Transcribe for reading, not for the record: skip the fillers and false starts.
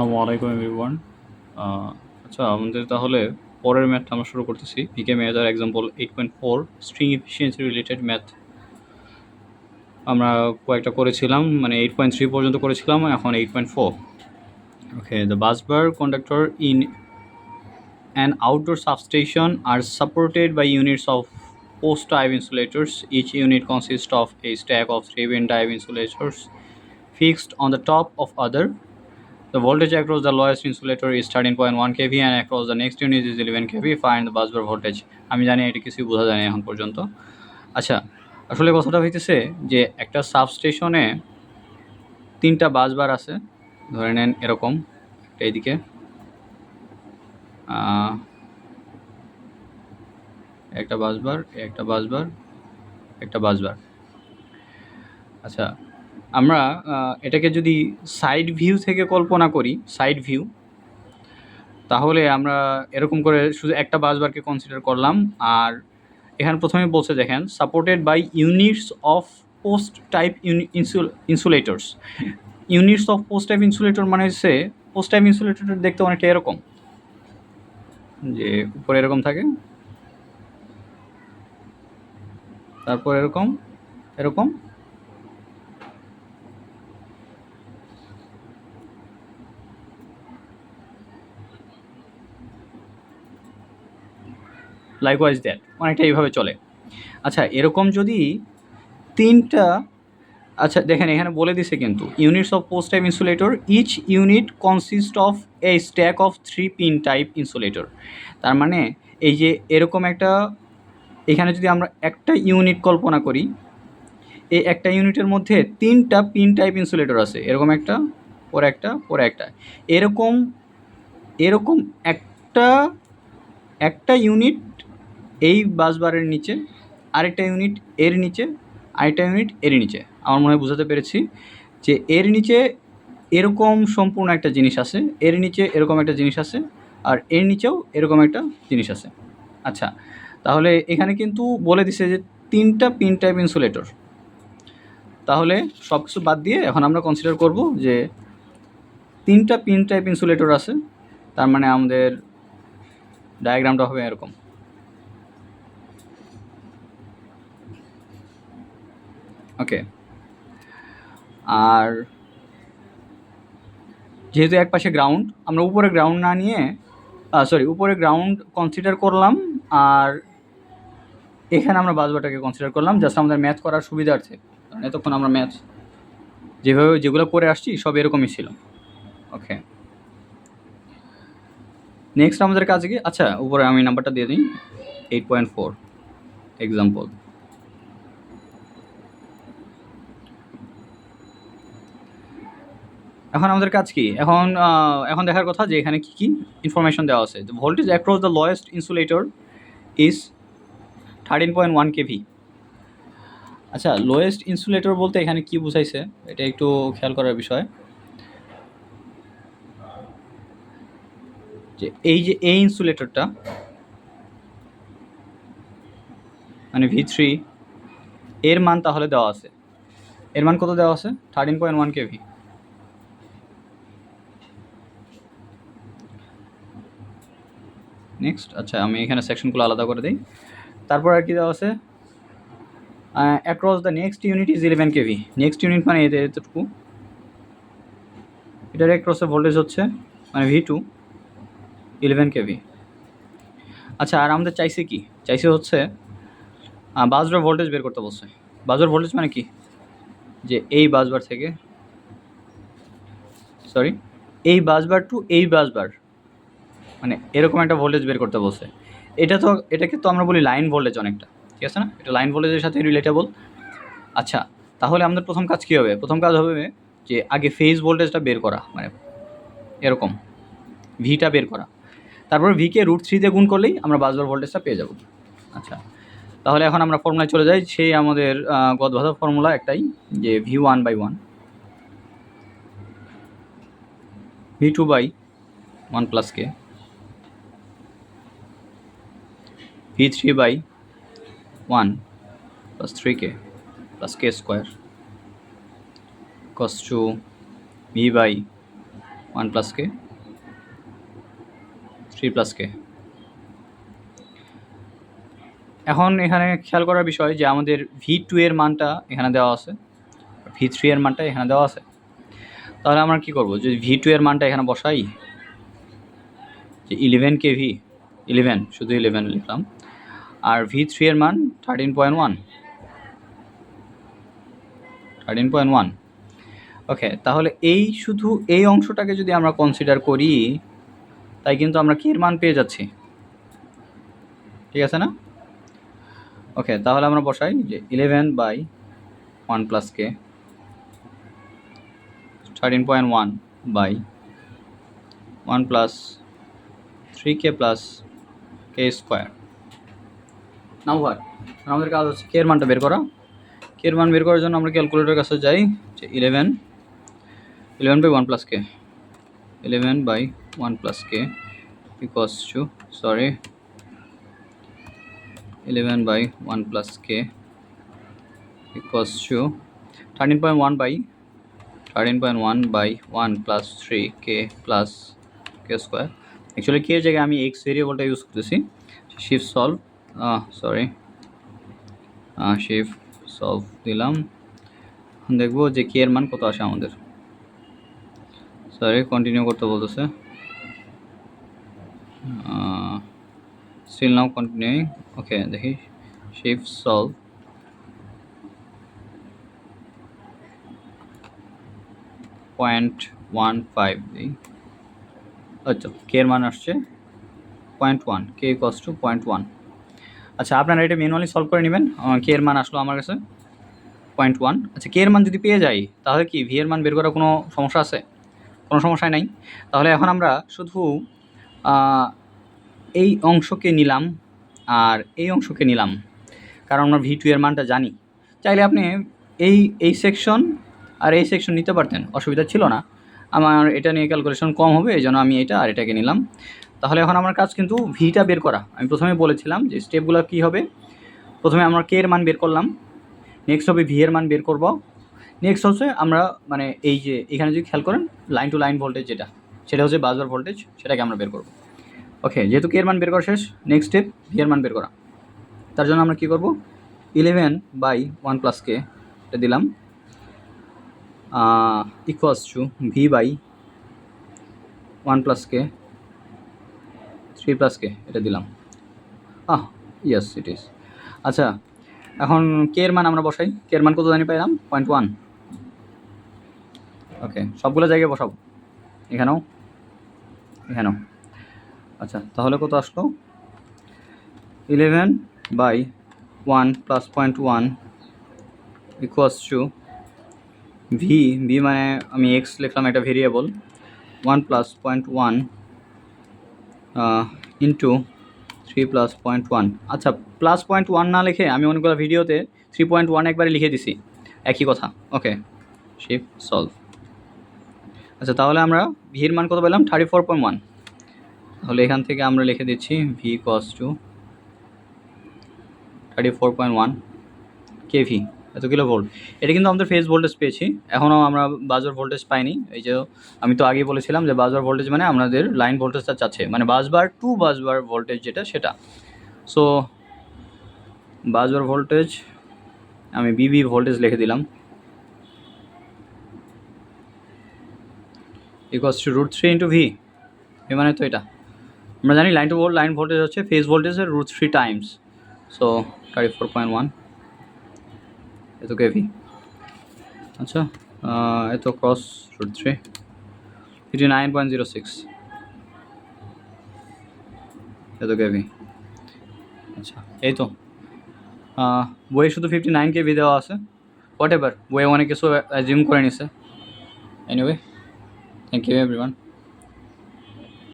আসসালামু আলাইকুম এভরিওয়ান। আচ্ছা, আমাদের তাহলে পরের ম্যাথটা আমরা শুরু করতেছি। PK measure example 8.4 string efficiency related math. আমরা কয়েকটা করেছিলাম, মানে 8.3 পর্যন্ত করেছিলাম, এখন 8.4। Okay, the busbar conductor in an outdoor substation are supported by units of post type insulators. Each unit consists of a stack of 3 pin type insulators fixed on the top of other. The voltage across the lowest insulator is 13.1 kV and across the next unit is 11 kV. Find the busbar voltage. আমি জানি এটা কিছুই বোঝা যায় না এখন পর্যন্ত। আচ্ছা, আসলে কথাটা হইতেছে যে একটা সাবস্টেশনে 3টা বাসবার আছে। ধরে নেন এরকম একটা এইদিকে, একটা বাসবার, একটা বাসবার, একটা বাসবার। আচ্ছা, আমরা এটাকে যদি সাইড ভিউ থেকে কল্পনা করি, সাইড ভিউ, তাহলে আমরা এরকম করে শুধু একটা বাসবারকে কনসিডার করলাম। আর এখানে প্রথমে বলছে দেখেন, supported by units of post type insulators. Units of post type insulator মানে হচ্ছে, পোস্ট টাইপ ইনসুলেটর দেখতে অনেকটা এরকম, যে উপরে এরকম থাকে, তারপর এরকম এরকম, লাইকওয়াইজ দ্যাট, অনেকটা এইভাবে চলে। আচ্ছা, এরকম যদি 3টা, আচ্ছা দেখেন এখানে বলে দিছে কিন্তু units of post type insulator, each unit consist of a stack of 3 pin type insulator. তার মানে এই যে এরকম একটা, এখানে যদি আমরা একটা ইউনিট কল্পনা করি, এই একটা ইউনিটের মধ্যে 3টা পিন টাইপ ইনসুলেটর আছে, এরকম একটা, পরে একটা, পরে একটা, এরকম এরকম একটা একটা ইউনিট এই বাসবারের নিচে, আরেকটা ইউনিট এর নিচে, আরেকটা ইউনিট এর নিচে। আমার মনে হয় বোঝাতে পেরেছি যে এর নিচে এরকম সম্পূর্ণ একটা জিনিস আছে, এর নিচে এরকম একটা জিনিস আছে, আর এর নিচেও এরকম একটা জিনিস আছে। আচ্ছা, তাহলে এখানে কিন্তু বলে দিছে যে 3টা পিন টাইপ ইনসুলেটর। তাহলে সব কিছু বাদ দিয়ে এখন আমরা কনসিডার করব যে 3টা পিন টাইপ ইনসুলেটর আছে। তার মানে আমাদের ডায়াগ্রামটা হবে এরকম। ওকে, আর যেহেতু এক পাশে গ্রাউন্ড, আমরা উপরে গ্রাউন্ড না নিয়ে, উপরে গ্রাউন্ড কনসিডার করলাম, আর এখানে আমরা বাসবারটাকে কনসিডার করলাম জাস্ট আমাদের ম্যাথ করার সুবিধার্থে। কারণ এতক্ষণ আমরা ম্যাথ যেগুলো করে আসছি সব এরকমই ছিল। ওকে, নেক্সট আমাদের কাছে কি, আচ্ছা উপরে আমি নাম্বারটা দিয়ে দিই, 8.4 এক্সাম্পল। এখন আমাদের কাজ কি, এখন দেখার কথা যে এখানে কী কী ইনফরমেশন দেওয়া আছে। The voltage across the lowest insulator is 13.1 kV। আচ্ছা, লোয়েস্ট ইনসুলেটর বলতে এখানে কি বুঝাইছে এটা একটু খেয়াল করার বিষয়, যে এই ইনসুলেটরটা মানে V3, এর মান তাহলে দেওয়া আছে, এর মান কত দেওয়া আছে, 13.1 kV। নেক্সট, আচ্ছা আমি এখানে সেকশনগুলো আলাদা করে দিই। তারপর আর কি দেওয়া আছে, across the next unit is 11 kV। Next unit মানে এতটুকু, এটার অ্যাক্রসে ভোল্টেজ হচ্ছে মানে V2, 11 kV। আচ্ছা, আর আমাদের চাইছে কি, চাইছে হচ্ছে বাসবার ভোল্টেজ বের করতে বলছে। বাসবার ভোল্টেজ মানে কি, যে এই বাসবার থেকে, সরি, এই বাসবার টু এই বাসবার, মানে এরকম একটা ভোল্টেজ বের করতে বলছে। এটাকে তো আমরা বলি লাইন ভোল্টেজ অনেকটা, ঠিক আছে না, এটা লাইন ভোল্টেজের সাথে রিলেটেবল। আচ্ছা, তাহলে আমাদের প্রথম কাজ কী হবে, প্রথম কাজ হবে যে আগে ফেজ ভোল্টেজটা বের করা, মানে এরকম ভিটা বের করা, তারপর ভিকে √3 দিয়ে গুণ করলেই আমরা বাসবার ভোল্টেজটা পেয়ে যাব। আচ্ছা, তাহলে এখন আমরা ফর্মুলায় চলে যাই। সেই আমাদের গদবাধা ফর্মুলা একটাই, যে V1/1, V2/1 + K, V3/1 + 3K + K² cos to V/1 1 plus k 3 plus k. এখন এখানে খেয়াল করার বিষয় যে আমাদের V2 এর মানটা এখানে দেওয়া আছে, V3 এর মানটা এখানে দেওয়া আছে। তাহলে আমরা কী করবো, যদি V2 এর মানটা এখানে বসাই যে 11 kV, 11 শুধু 11 লিখলাম, আর V3 এর মান 13.1। ওকে, তাহলে এই শুধু এই অংশটাকে যদি আমরা কনসিডার করি তাই কিন্তু আমরা কে এর মান পেয়ে যাচ্ছি, ঠিক আছে না? ওকে, তাহলে আমরা বসাই যে 11/1 plus K 13.1/1 plus 3k plus K square. Now what, আমাদের কাজ হচ্ছে কে এর মানটা বের করা। কে এর মান বের করার জন্য আমরা ক্যালকুলেটরের কাছে যাই যে 11/1 plus K 11/1 plus K equals to 11/1 plus k equals to 13.1/1 plus 3k plus k square। Actually k এর জায়গায় আমি x ভেরিয়েবলটা ইউজ করতেছি। শিফট সলভ দিলাম, দেখবো যে কে এর মান কত আসে আমাদের। কন্টিনিউ করতে বলতেছে, still now continuing। ওকে, দেখি শিফট সলভ, .15 দিই। আচ্ছা, কে এর মান আসছে 0.1, কে ইকুয়ালস টু 0.1। আচ্ছা, আপনারা এটা ম্যানুয়ালি সলভ করে নেবেন। কে এর মান আসলো আমার কাছে 0.1। আচ্ছা, কে এর মান যদি পেয়ে যাই তাহলে কি ভি এর মান বের করার কোনো সমস্যা আছে? কোনো সমস্যাই নাই। তাহলে এখন আমরা শুধু এই অংশকে নিলাম আর এই অংশকে নিলাম, কারণ আমরা V2 এর মানটা জানি। চাইলে আপনি এই সেকশন আর এই সেকশন নিতে পারতেন, অসুবিধা ছিল না। আমার এটা নিয়ে ক্যালকুলেশন কম হবে, এই জন্য আমি এটা আর এটাকে নিলাম। তাহলে এখন আমার কাজ কিন্তু ভিটা বের করা। আমি প্রথমে বলেছিলাম যে স্টেপগুলো কী হবে। প্রথমে আমরা কে এর মান বের করলাম, নেক্সট হবে ভি এর মান বের করব, নেক্সট হচ্ছে আমরা মানে এই যে এখানে যদি খেয়াল করেন লাইন টু লাইন ভোল্টেজ সেটা হচ্ছে বাসবার ভোল্টেজ, সেটাকে আমরা বের করব। ওকে, যেহেতু কে এর মান বের করা শেষ, নেক্সট স্টেপ ভি এর মান বের করা। তার জন্য আমরা কী করব, 11/1 প্লাস কে এটা দিলাম equals to V/1 plus k 3 plus k এটা দিলাম। Yes it is. আচ্ছা, এখন কে এর মান আমরা বসাই। কে এর মান কত জানি পাইলাম 0.1। ওকে, সবগুলো জায়গায় বসাবো, এখানেও। আচ্ছা, তাহলে কত আসলো 11/1 প্লাস 0.1 ইকুয়ালস টু ভি মানে আমি এক্স লিখলাম, এটা ভেরিয়েবল, 1 প্লাস 0.1 ইন্টু 3 প্লাস 0.1। আচ্ছা, প্লাস 0.1 না লিখে আমি অনেকগুলো ভিডিওতে 3.1 একবারে লিখে দিছি, একই কথা। ওকে, শিফট সলভ। আচ্ছা, তাহলে আমরা ভির মান কত পেলাম 34.1। তাহলে এখান থেকে আমরা লিখে দিচ্ছি ভি ইকুয়ালস টু 34.1 কেভি, এত কিলো ভোল্ট। এটা কিন্তু আমাদের ফেজ ভোল্টেজ পেয়েছি, এখনও আমরা বাসবার ভোল্টেজ পাইনি। এই যে আমি তো আগেই বলেছিলাম যে বাসবার ভোল্টেজ মানে আমাদের লাইন ভোল্টেজটা চাচ্ছে, মানে বাসবার টু বাসবার ভোল্টেজ যেটা সেটা। সো বাসবার ভোল্টেজ আমি বিবি ভোল্টেজ লিখে দিলাম ইকুয়ালস টু √3 ইন্টু ভি। মানে তো এটা আমরা জানি লাইন টু লাইন ভোল্টেজ হচ্ছে ফেজ ভোল্টেজের √3 টাইমস। সো 34.1 এত কেভি। আচ্ছা, এত ক্রস √3 59.06 এত কেভি। আচ্ছা, এই তো বইয়ে শুধু 59 কেভি দেওয়া আছে, হোয়াট এভার, বইয়ে অনেক কিছু অ্যাজিউম করে নিছে। Anyway, thank you everyone.